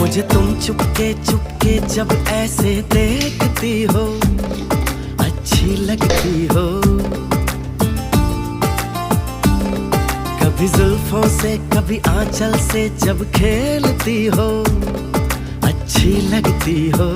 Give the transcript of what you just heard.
मुझे तुम चुपके चुपके जब ऐसे देखती हो, अच्छी लगती हो। कभी जुल्फों से कभी आंचल से जब खेलती हो, अच्छी लगती हो।